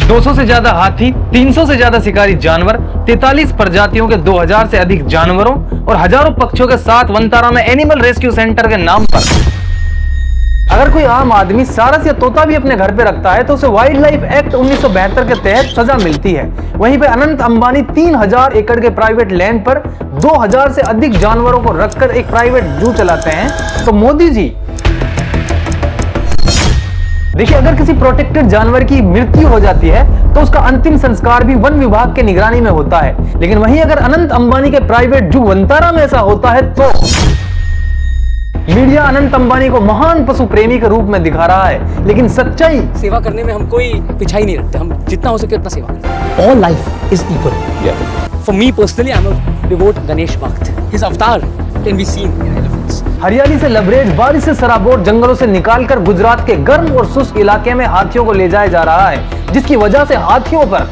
200 से ज्यादा हाथी, 300 से ज्यादा शिकारी जानवर, 43 प्रजातियों के 2000 से अधिक जानवरों और हजारों पक्षियों के साथ वनतारा में एनिमल रेस्क्यू सेंटर के नाम पर अगर कोई आम आदमी सारस या तोता भी अपने घर पे रखता है तो उसे वाइल्ड लाइफ एक्ट 1972 के तहत सजा मिलती है। वहीं पे अनंत अंबानी 3000 एकड़ के प्राइवेट लैंड पर 2000 से अधिक जानवरों को रखकर एक प्राइवेट जू चलाते हैं। तो मोदी जी देखिए, अगर किसी प्रोटेक्टेड जानवर की मृत्यु हो जाती है तो उसका अंतिम संस्कार भी वन विभाग के निगरानी में होता है, लेकिन वहीं अगर अनंत अंबानी के प्राइवेट जू वनतारा में ऐसा होता है तो मीडिया अनंत अंबानी को महान पशु प्रेमी के रूप में दिखा रहा है, लेकिन सच्चाई सेवा करने में हम कोई पिछाई नहीं रखते, हम जितना हो सके उतना सेवा करते हैं। All life is equal. For me personally, I'm a devout Ganesh Bhakt. His avatar can be seen in elephants. हरियाली से लबरेज, बारिश से सराबोर जंगलों से निकालकर गुजरात के गर्म और शुष्क इलाके में हाथियों को ले जाया जा रहा है, जिसकी वजह से हाथियों पर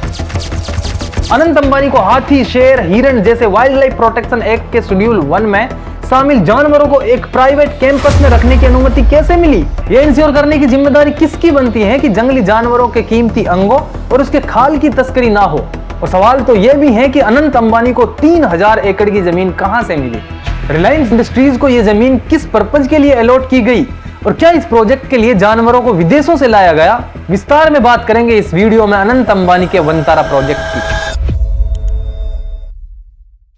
अनंत अंबानी को हाथी, शेर, हिरण जैसे वाइल्ड लाइफ प्रोटेक्शन एक्ट के शेड्यूल 1 में शामिल जानवरों को एक प्राइवेट कैंपस में रखने की अनुमति कैसे मिली? यह इंश्योर करने की जिम्मेदारी किसकी बनती है कि जंगली जानवरों के कीमती अंगों और उसके खाल की तस्करी ना हो? और सवाल तो यह भी है कि अनंत अंबानी को 3000 एकड़ की जमीन कहां से मिली? रिलायंस इंडस्ट्रीज को यह जमीन किस पर्पज के लिए अलॉट की गई और क्या इस प्रोजेक्ट के लिए जानवरों को विदेशों से लाया गया? विस्तार में बात करेंगे इस वीडियो में अनंत अंबानी के वनतारा प्रोजेक्ट की।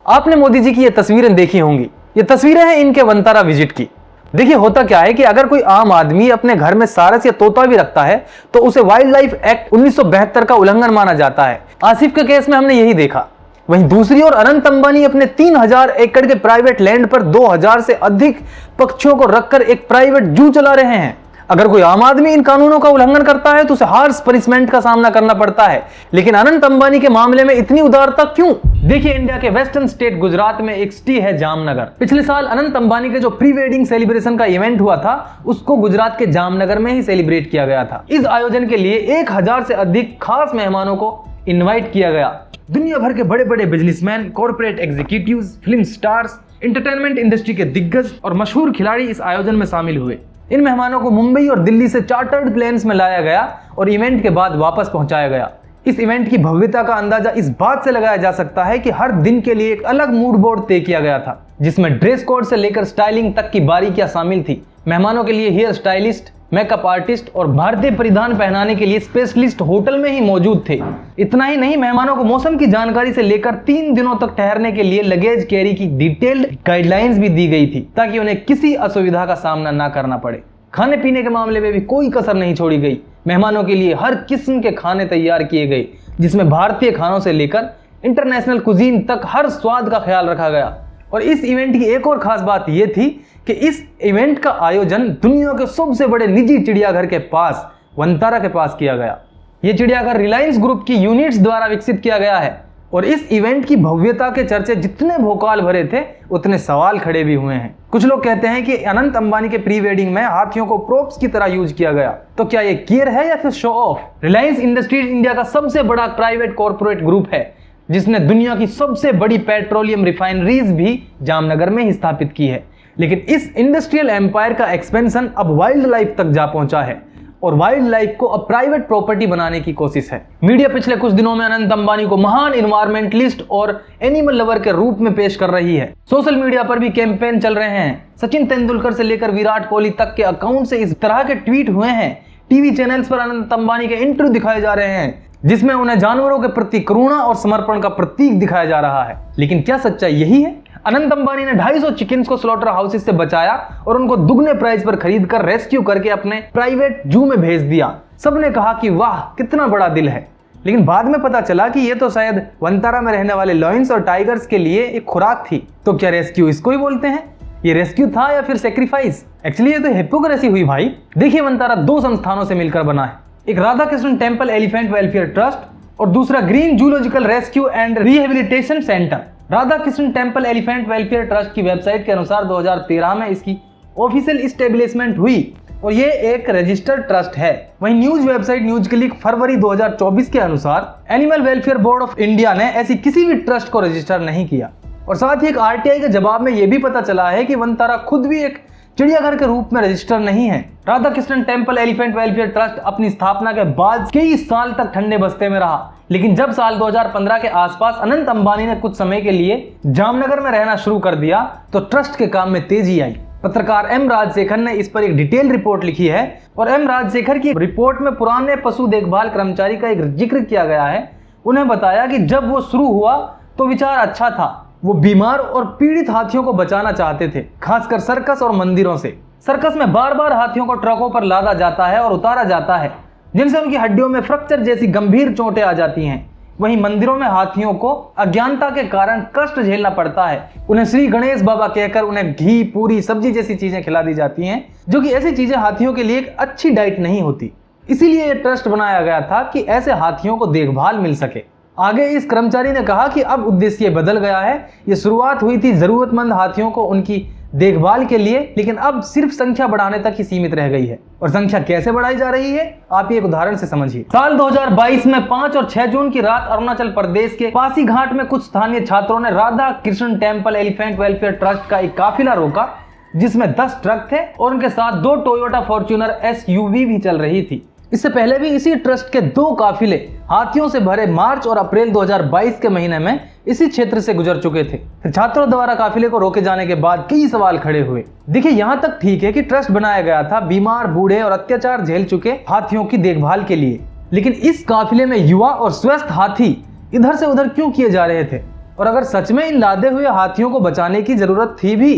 आपने मोदी जी की ये तस्वीरें देखी होंगी। ये तस्वीरें हैं इनके वनतारा विजिट की। देखिए, होता क्या है कि अगर कोई आम आदमी अपने घर में सारस या तोता भी रखता है तो उसे वाइल्ड लाइफ एक्ट 1972 का उल्लंघन माना जाता है। आसिफ के केस में हमने यही देखा। वहीं दूसरी ओर अनंत अंबानी अपने 3000 एकड़ के प्राइवेट लैंड पर 2000 से अधिक पक्षियों को रखकर एक प्राइवेट जू चला रहे हैं। अगर कोई आम आदमी इन कानूनों का उल्लंघन करता है तो उसे हार्श पनिशमेंट का सामना करना पड़ता है, लेकिन अनंत अंबानी के मामले में इतनी उदारता क्यों? देखिए, इंडिया के वेस्टर्न स्टेट गुजरात में एक सिटी है जामनगर। पिछले साल अनंत अंबानी के जो प्री वेडिंग सेलिब्रेशन का इवेंट हुआ था उसको गुजरात के जामनगर में ही सेलिब्रेट किया गया था। इस आयोजन के लिए 1000 से अधिक खास मेहमानों को इन्वाइट किया गया। दुनिया भर के बड़े बड़े businessman, corporate executives, film stars, entertainment industry के दिग्गज और मशहूर खिलाड़ी इस आयोजन में शामिल हुए। इन मेहमानों को मुंबई और दिल्ली से चार्टर्ड प्लेन्स में लाया गया और इवेंट के बाद वापस पहुंचाया गया। इस इवेंट की भव्यता का अंदाजा इस बात से लगाया जा सकता है कि हर दिन के लिए एक अलग मूड बोर्ड तय किया गया था, जिसमें ड्रेस कोड से लेकर स्टाइलिंग तक की बारीकियां शामिल थी। मेहमानों के लिए हेयर स्टाइलिस्ट, मेकअप आर्टिस्ट और भारतीय परिधान पहनाने के लिए स्पेशलिस्ट होटल में ही मौजूद थे। इतना ही नहीं, मेहमानों को मौसम की जानकारी से लेकर 3 दिनों तक ठहरने के लिए लगेज कैरी की डिटेल्ड गाइडलाइंस भी दी गई थी, ताकि उन्हें किसी असुविधा का सामना ना करना पड़े। खाने पीने के मामले में भी कोई कसर नहीं छोड़ी गई। मेहमानों के लिए हर किस्म के खाने तैयार किए गए, जिसमें भारतीय खानों से लेकर इंटरनेशनल कुजीन तक हर स्वाद का ख्याल रखा गया। और इस इवेंट की एक और खास बात यह थी कि इस इवेंट का आयोजन दुनिया के सबसे बड़े निजी चिड़ियाघर के पास, वनतारा के पास किया गया। यह चिड़ियाघर रिलायंस ग्रुप की यूनिट्स द्वारा विकसित किया गया है। और इस इवेंट की भव्यता के चर्चे जितने भोकाल भरे थे उतने सवाल खड़े भी हुए हैं। कुछ लोग कहते हैं कि अनंत अंबानी के प्री वेडिंग में हाथियों को प्रोप्स की तरह यूज किया गया। तो क्या ये केयर है या फिर show off? Reliance industries India का सबसे बड़ा प्राइवेट कॉर्पोरेट ग्रुप है, जिसने दुनिया की सबसे बड़ी पेट्रोलियम रिफाइनरीज भी जामनगर में ही स्थापित की है। लेकिन इस इंडस्ट्रियल एम्पायर का एक्सपेंशन अब वाइल्ड लाइफ तक जा पहुंचा है और वाइल्ड लाइफ को अब प्राइवेट प्रॉपर्टी बनाने की कोशिश है। मीडिया पिछले कुछ दिनों में अनंत अंबानी को महान इन्वायरमेंटलिस्ट और एनिमल लवर के रूप में पेश कर रही है। सोशल मीडिया पर भी कैंपेन चल रहे हैं। सचिन तेंदुलकर से लेकर विराट कोहली तक के अकाउंट से इस तरह के ट्वीट हुए हैं। टीवी चैनल्स पर अनंत अंबानी के इंटरव्यू दिखाए जा रहे हैं, जिसमें उन्हें जानवरों के प्रति करुणा और समर्पण का प्रतीक दिखाया जा रहा है। लेकिन क्या सच्चाई यही है? अनंत अंबानी ने 250 चिकन्स को स्लॉटर हाउसेस से बचाया और उनको दुगने प्राइस पर खरीदकर रेस्क्यू करके अपने प्राइवेट जू में भेज दिया। सबने कहा कि वाह, कितना बड़ा दिल है। लेकिन बाद में पता चला कि ये तो शायद वनतारा में रहने वाले लॉयंस और टाइगर्स के लिए एक खुराक थी। तो क्या रेस्क्यू इसको ही बोलते हैं? ये रेस्क्यू था या फिर सेक्रीफाइस? एक्चुअली ये तो हिपोक्रेसी हुई भाई। देखिए, वनतारा 2 संस्थानों से मिलकर बना है। एक Radha Krishna temple elephant welfare trust और दूसरा green zoological rescue and rehabilitation centre. Radha Krishna temple elephant welfare trust की वेबसाइट के अनुसार 2013 में इसकी ऑफिशियल इस्टेब्लिशमेंट हुई और ये एक रजिस्टर्ड ट्रस्ट है। वहीं न्यूज वेबसाइट न्यूज क्लिक फरवरी 2024 के अनुसार animal welfare board of India ने ऐसी किसी भी ट्रस्ट को रजिस्टर नहीं किया। और साथ ही एक आरटीआई के जवाब में यह भी पता चला है कि वनतारा खुद भी एक चिड़ियाघर के रूप में रजिस्टर नहीं है। Radha Krishnan temple elephant welfare trust अपनी स्थापना के बाद कई साल तक ठंडे बस्ते में रहा, लेकिन जब साल 2015 के आसपास अनंत अंबानी ने कुछ समय के लिए जामनगर में रहना शुरू कर दिया तो ट्रस्ट के काम में तेजी आई। पत्रकार एम राजशेखर ने इस पर एक डिटेल रिपोर्ट लिखी है और एम राजशेखर की रिपोर्ट में पुराने पशु देखभाल कर्मचारी का एक जिक्र किया गया है। उन्हें बताया कि जब वो शुरू हुआ तो विचार अच्छा था, वो बीमार और पीड़ित हाथियों को बचाना चाहते थे, खासकर सर्कस और मंदिरों से। सर्कस में बार बार हाथियों को ट्रकों पर लादा जाता है और उतारा जाता है, जिनसे उनकी हड्डियों में फ्रैक्चर जैसी गंभीर चोटें आ जाती हैं। वहीं मंदिरों में हाथियों को अज्ञानता के कारण कष्ट झेलना पड़ता है। उन्हें श्री गणेश बाबा कहकर उन्हें घी, पूरी, सब्जी जैसी चीजें खिला दी जाती हैं, जो कि ऐसी चीजें हाथियों के लिए एक अच्छी डाइट नहीं होती। इसीलिए यह ट्रस्ट बनाया गया था कि ऐसे हाथियों को देखभाल मिल सके। आगे इस कर्मचारी ने कहा कि अब उद्देश्य बदल गया है। ये शुरुआत हुई थी जरूरतमंद हाथियों को उनकी देखभाल के लिए, लेकिन अब सिर्फ संख्या बढ़ाने तक ही सीमित रह गई है। और संख्या कैसे बढ़ाई जा रही है, आप ये एक उदाहरण से समझिए। साल 2022 में 5 और 6 जून की रात अरुणाचल प्रदेश के पासीघाट में कुछ स्थानीय छात्रों ने Radha Krishna temple elephant welfare trust का एक काफिला रोका, जिसमें 10 ट्रक थे और उनके साथ 2 टोयोटा फॉर्च्यूनर SUV भी चल रही थी। इससे पहले भी इसी ट्रस्ट के 2 काफिले हाथियों से भरे मार्च और अप्रैल 2022 के महीने में इसी क्षेत्र से गुजर चुके थे। फिर छात्रों द्वारा काफिले को रोके जाने के बाद कई सवाल खड़े हुए। देखिए, यहाँ तक ठीक है कि ट्रस्ट बनाया गया था बीमार, बूढ़े और अत्याचार झेल चुके हाथियों की देखभाल के लिए, लेकिन इस काफिले में युवा और स्वस्थ हाथी इधर से उधर क्यों किए जा रहे थे? और अगर सच में इन लादे हुए हाथियों को बचाने की जरूरत थी भी,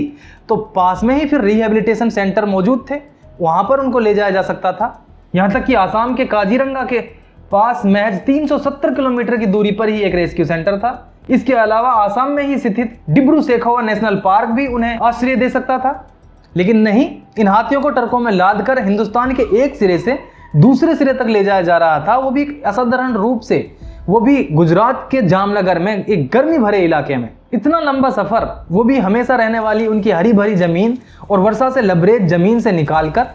तो पास में ही फिर रिहेबिलिटेशन सेंटर मौजूद थे, वहां पर उनको ले जाया जा सकता था। यहाँ तक कि आसाम के काजीरंगा के पास महज 370 किलोमीटर की दूरी पर ही एक रेस्क्यू सेंटर था। इसके अलावा आसाम में ही स्थित डिब्रू सेखोवा नेशनल पार्क भी उन्हें आश्रय दे सकता था, लेकिन नहीं, इन हाथियों को ट्रकों में लादकर हिंदुस्तान के एक सिरे से दूसरे सिरे तक ले जाया जा रहा था, वो भी एक असाधारण रूप से, वो भी गुजरात के जामनगर में, एक गर्मी भरे इलाके में। इतना लंबा सफर, वो भी हमेशा रहने वाली उनकी हरी भरी जमीन और वर्षा से लबरेज जमीन से निकालकर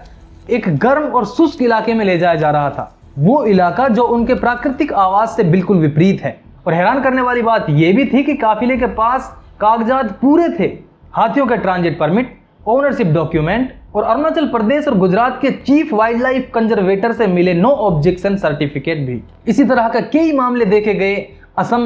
एक गर्म और शुष्क इलाके में ले जाया जा रहा था, वो इलाका जो उनके प्राकृतिक आवास से बिल्कुल विपरीत है। और हैरान करने वाली बात यह भी थी कि काफिले के पास कागजात पूरे थे, हाथियों के ट्रांजिट परमिट, ओनरशिप डॉक्यूमेंट और अरुणाचल प्रदेश और गुजरात के चीफ वाइल्ड लाइफ कंजर्वेटर से मिले नो ऑब्जेक्शन सर्टिफिकेट भी। इसी तरह के कई मामले देखे गए असम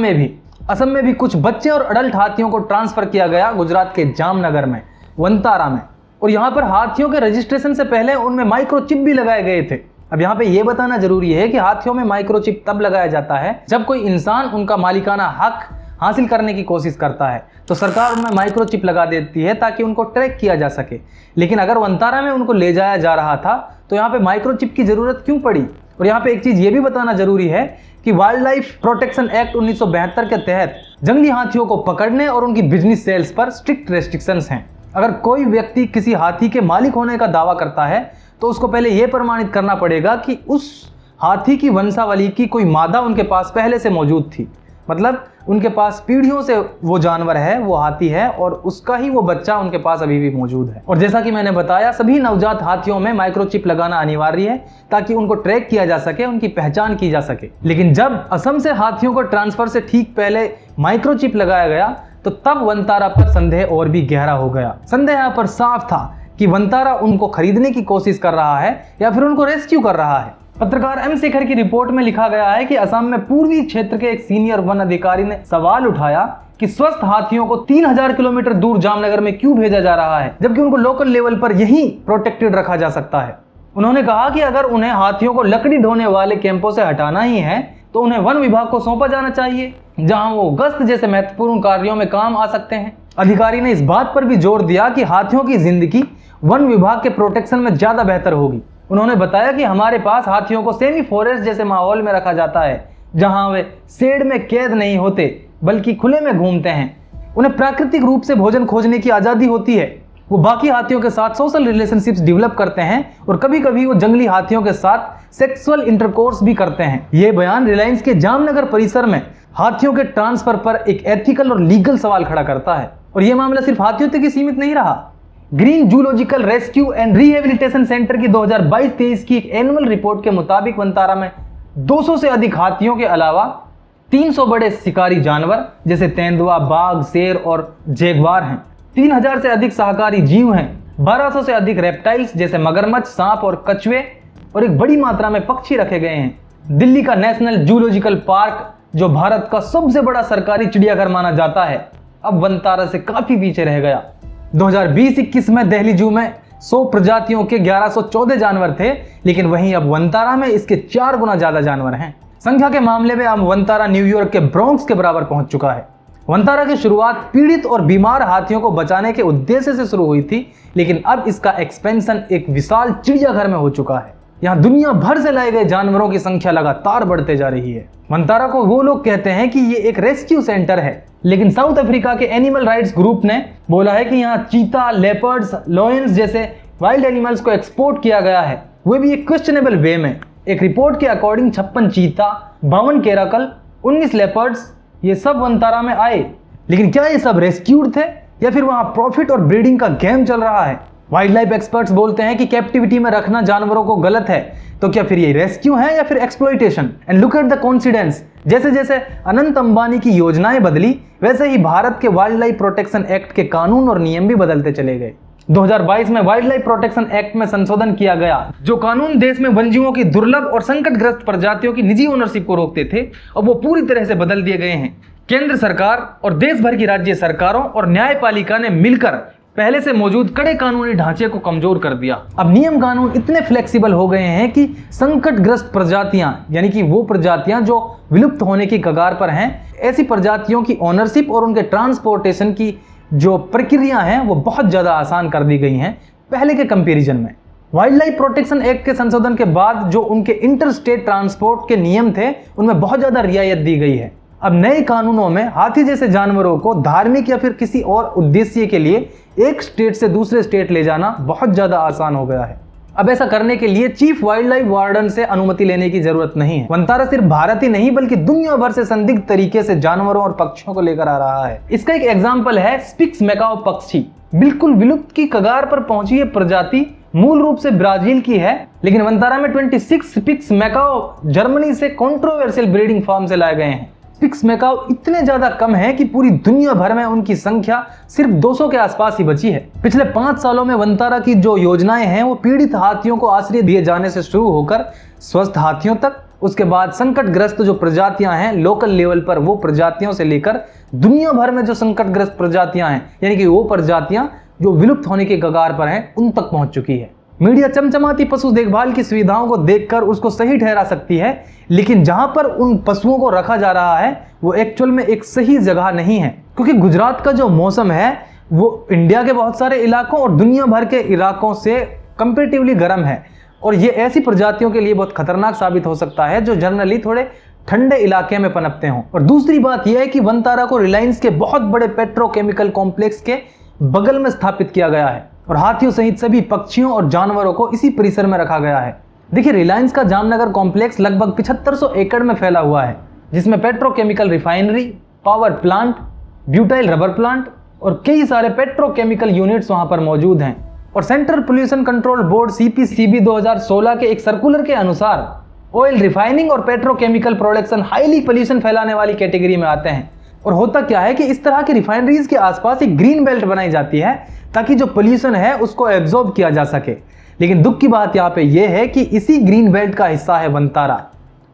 में भी कुछ बच्चे और अडल्ट हाथियों को ट्रांसफर किया गया गुजरात के जामनगर में, वंतारा में। और यहाँ पर हाथियों के रजिस्ट्रेशन से पहले उनमें माइक्रोचिप भी लगाए गए थे। अब यहाँ पे ये बताना जरूरी है कि हाथियों में माइक्रोचिप तब लगाया जाता है जब कोई इंसान उनका मालिकाना हक हासिल करने की कोशिश करता है, तो सरकार उनमें माइक्रोचिप लगा देती है ताकि उनको ट्रैक किया जा सके। लेकिन अगर वंतारा में उनको ले जाया जा रहा था तो यहाँ पे माइक्रोचिप की जरूरत क्यों पड़ी? और यहाँ पे एक चीज ये भी बताना जरूरी है कि वाइल्ड लाइफ प्रोटेक्शन एक्ट 1972 के तहत जंगली हाथियों को पकड़ने और उनकी बिजनेस सेल्स पर स्ट्रिक्ट रेस्ट्रिक्शंस हैं। अगर कोई व्यक्ति किसी हाथी के मालिक होने का दावा करता है तो उसको पहले यह प्रमाणित करना पड़ेगा कि उस हाथी की वंशावली की कोई मादा उनके पास पहले से मौजूद थी, मतलब उनके पास पीढ़ियों से वो जानवर है, वो हाथी है और उसका ही वो बच्चा उनके पास अभी भी मौजूद है। और जैसा कि मैंने बताया, सभी नवजात हाथियों में माइक्रोचिप लगाना अनिवार्य है ताकि उनको ट्रैक किया जा सके, उनकी पहचान की जा सके। लेकिन जब असम से हाथियों को ट्रांसफर से ठीक पहले माइक्रोचिप लगाया गया तो तब वंतारा पर संदेह और भी गहरा हो गया। संदेह यहाँ पर साफ था कि वंतारा उनको खरीदने की कोशिश कर रहा है या फिर उनको रेस्क्यू कर रहा है। पत्रकार एम शेखर की रिपोर्ट में लिखा गया है कि असम में पूर्वी क्षेत्र के एक सीनियर वन अधिकारी ने सवाल उठाया कि स्वस्थ हाथियों को 3000 किलोमीटर दूर जामनगर में क्यों भेजा जा रहा है, जबकि उनको लोकल लेवल पर यहीं प्रोटेक्टेड रखा जा सकता है। उन्होंने कहा कि अगर उन्हें हाथियों को लकड़ी ढोने वाले कैंपों से हटाना ही है तो उन्हें वन विभाग को सौंपा जाना चाहिए, जहां वो गश्त जैसे महत्वपूर्ण कार्यों में काम आ सकते हैं। अधिकारी ने इस बात पर भी जोर दिया कि हाथियों की जिंदगी वन विभाग के प्रोटेक्शन में ज्यादा बेहतर होगी। उन्होंने बताया कि हमारे पास हाथियों को सेमी फॉरेस्ट जैसे माहौल में रखा जाता है, जहां वे शेड में कैद नहीं होते बल्कि खुले में घूमते हैं। उन्हें प्राकृतिक रूप से भोजन खोजने की आजादी होती है। वो बाकी हाथियों के साथ सोशल रिलेशनशिप्स डेवलप करते हैं और कभी कभी वो जंगली हाथियों के साथ सेक्सुअल इंटरकोर्स भी करते हैं। ये बयान रिलायंस के जामनगर परिसर में हाथियों के ट्रांसफर पर एक एथिकल और लीगल सवाल खड़ा करता है। और यह मामला सिर्फ हाथियों तक ही सीमित नहीं रहा। Green zoological rescue and rehabilitation centre की 2022-23 की एक एनुअल रिपोर्ट के मुताबिक वंतारा में 200 से अधिक हाथियों के अलावा 300 बड़े शिकारी जानवर जैसे तेंदुआ, बाघ, शेर और जैगवार हैं। 3000 से अधिक शाकाहारी जीव हैं 1200 से अधिक रेप्टाइल्स जैसे मगरमच्छ, सांप और कछुए और एक बड़ी मात्रा में पक्षी रखे गए हैं। दिल्ली का नेशनल जूलॉजिकल पार्क, जो भारत का सबसे बड़ा सरकारी चिड़ियाघर माना जाता है, अब वनतारा से काफी पीछे रह गया। 2020-21 में दिल्ली जू में 100 प्रजातियों के 1114 जानवर थे, लेकिन वहीं अब वनतारा में इसके 4 गुना ज्यादा जानवर हैं। संख्या के मामले में अब वनतारा न्यूयॉर्क के ब्रोंक्स के बराबर पहुंच चुका है। वनतारा की शुरुआत पीड़ित और बीमार हाथियों को बचाने के उद्देश्य से शुरू हुई थी, लेकिन अब इसका एक्सपेंशन एक विशाल चिड़ियाघर में हो चुका है। यहाँ दुनिया भर से लाए गए जानवरों की संख्या लगातार बढ़ते जा रही है। वनतारा को वो लोग कहते हैं कि ये एक रेस्क्यू सेंटर है, लेकिन साउथ अफ्रीका के एनिमल राइट्स ग्रुप ने बोला है कि यहाँ चीता, लेपर्ड्स, लॉयंस जैसे वाइल्ड एनिमल्स को एक्सपोर्ट किया गया है, वो भी एक क्वेश्चनेबल वे में। एक रिपोर्ट के अकॉर्डिंग 56 चीता, 52 कैराकल, 19 लेपर्ड्स ये सब वनतारा में आए। लेकिन क्या ये सब रेस्क्यूड थे या फिर वहां प्रॉफिट और ब्रीडिंग का गेम चल रहा है? वाइल्ड लाइफ एक्सपर्ट्स बोलते हैं कि कैप्टिविटी में रखना जानवरों को गलत है, तो क्या फिर ये रेस्क्यू है या फिर exploitation? And look at the coincidence, जैसे जैसे अनंत अंबानी की योजनाएं बदली, वैसे ही भारत के वाइल्ड लाइफ प्रोटेक्शन एक्ट के कानून और नियम भी बदलते चले गए। 2022 में वाइल्ड लाइफ प्रोटेक्शन एक्ट में संशोधन किया गया, जो कानून देश में वन्यजीवों की दुर्लभ और संकटग्रस्त प्रजातियों की निजी ओनरशिप को रोकते थे, अब वो पूरी तरह से बदल दिए गए हैं। केंद्र सरकार और देश भर की राज्य सरकारों और न्यायपालिका ने मिलकर पहले से मौजूद कड़े कानूनी ढांचे को कमजोर कर दिया। अब नियम कानून इतने फ्लेक्सिबल हो गए हैं कि संकटग्रस्त प्रजातियां, यानी कि वो प्रजातियां जो विलुप्त होने की कगार पर हैं, ऐसी प्रजातियों की ओनरशिप और उनके ट्रांसपोर्टेशन की जो प्रक्रिया हैं वो बहुत ज्यादा आसान कर दी गई हैं पहले के कंपैरिजन में। वाइल्ड लाइफ प्रोटेक्शन एक्ट के संशोधन के बाद जो उनके इंटर स्टेट ट्रांसपोर्ट के नियम थे, उनमें बहुत ज्यादा रियायत दी गई है। अब नए कानूनों में हाथी जैसे जानवरों को धार्मिक या फिर किसी और उद्देश्य के लिए एक स्टेट से दूसरे स्टेट ले जाना बहुत ज्यादा आसान हो गया है। अब ऐसा करने के लिए चीफ वाइल्ड लाइफ वार्डन से अनुमति लेने की जरूरत नहीं है। वनतारा सिर्फ भारत ही नहीं बल्कि दुनिया भर से संदिग्ध तरीके से जानवरों और पक्षियों को लेकर आ रहा है। इसका एक एग्जाम्पल है स्पिक्स मैकाओ पक्षी। बिल्कुल विलुप्त की कगार पर पहुंची ये प्रजाति मूल रूप से ब्राजील की है, लेकिन वनतारा में 26 स्पिक्स मैकाओ जर्मनी से कंट्रोवर्शियल ब्रीडिंग फार्म से लाए गए हैं। स्पिक्स मैकाओ इतने ज्यादा कम है कि पूरी दुनिया भर में उनकी संख्या सिर्फ 200 के आसपास ही बची है। पिछले 5 सालों में वनतारा की जो योजनाएं हैं वो पीड़ित हाथियों को आश्रय दिए जाने से शुरू होकर स्वस्थ हाथियों तक, उसके बाद संकटग्रस्त जो प्रजातियां हैं लोकल लेवल पर वो प्रजातियों से लेकर दुनिया भर में जो संकटग्रस्त प्रजातियां हैं, यानी कि वो प्रजातियां जो विलुप्त होने के कगार पर हैं, उन तक पहुंच चुकी है। मीडिया चमचमाती पशु देखभाल की सुविधाओं को देखकर उसको सही ठहरा सकती है, लेकिन जहां पर उन पशुओं को रखा जा रहा है वो एक्चुअल में एक सही जगह नहीं है, क्योंकि गुजरात का जो मौसम है वो इंडिया के बहुत सारे इलाकों और दुनिया भर के इलाकों से कंपेरेटिवली गर्म है, और ये ऐसी प्रजातियों के लिए बहुत खतरनाक साबित हो सकता है जो जनरली थोड़े ठंडे इलाके में पनपते हों। और दूसरी बात यह है कि वनतारा को रिलायंस के बहुत बड़े पेट्रोकेमिकल कॉम्प्लेक्स के बगल में स्थापित किया गया है, और हाथियों सहित सभी पक्षियों और जानवरों को इसी परिसर में रखा गया है। देखिए, रिलायंस का जामनगर कॉम्प्लेक्स लगभग 7500 एकड़ में फैला हुआ है, जिसमें petrochemical refinery, power plant, butyl rubber plant और कई सारे पेट्रोकेमिकल यूनिट्स वहां पर मौजूद हैं। और central pollution control board CPCB 2016 के एक सर्कुलर के अनुसार ऑयल रिफाइनिंग और पेट्रोकेमिकल प्रोडक्शन हाईली पोल्यूशन फैलाने वाली कैटेगरी में आते हैं। और होता क्या है कि इस तरह की रिफाइनरीज के आसपास एक ग्रीन बेल्ट बनाई जाती है ताकि जो पोल्यूशन है उसको एब्जॉर्ब किया जा सके। लेकिन दुख की बात यहाँ पे ये है कि इसी ग्रीन बेल्ट का हिस्सा है वनतारा,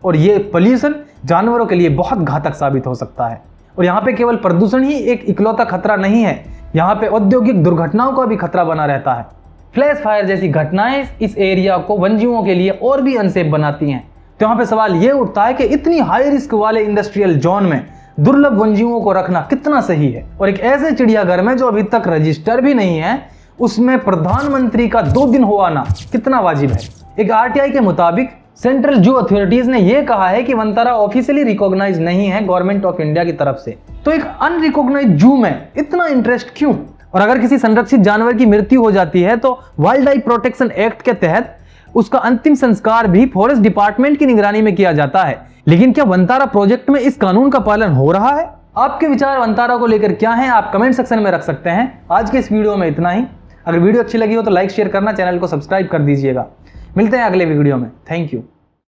और ये पोल्यूशन जानवरों के लिए बहुत घातक साबित हो सकता है। और यहाँ पे केवल प्रदूषण ही एक इकलौता खतरा नहीं है, यहाँ पे औद्योगिक दुर्घटनाओं का भी खतरा बना रहता है। फ्लैश फायर जैसी घटनाएं इस एरिया को वन्यजीवों के लिए और भी अनसेफ बनाती हैं। तो यहाँ पे सवाल ये उठता है कि इतनी हाई रिस्क वाले इंडस्ट्रियल जोन में दुर्लभ वन्यजीवों को रखना कितना सही है, और एक ऐसे चिड़ियाघर में जो अभी तक रजिस्टर भी नहीं है उसमें प्रधानमंत्री का 2 दिन हो आना कितना वाजिब है। एक RTI के मुताबिक सेंट्रल जू अथॉरिटीज ने यह कहा है कि वनतारा ऑफिशियली रिकॉग्नाइज नहीं है गवर्नमेंट ऑफ इंडिया की तरफ से। तो एक अनरिकॉग्नाइज्ड जू में इतना इंटरेस्ट क्यों? और अगर किसी संरक्षित जानवर की मृत्यु हो जाती है तो वाइल्ड लाइफ प्रोटेक्शन एक्ट के तहत उसका अंतिम संस्कार भी फॉरेस्ट डिपार्टमेंट की निगरानी में किया जाता है। लेकिन क्या वनतारा प्रोजेक्ट में इस कानून का पालन हो रहा है? आपके विचार वनतारा को लेकर क्या हैं, आप कमेंट सेक्शन में रख सकते हैं। आज के इस वीडियो में इतना ही। अगर वीडियो अच्छी लगी हो तो लाइक शेयर करना, चैनल को सब्सक्राइब कर दीजिएगा। मिलते हैं अगले वीडियो में। Thank you.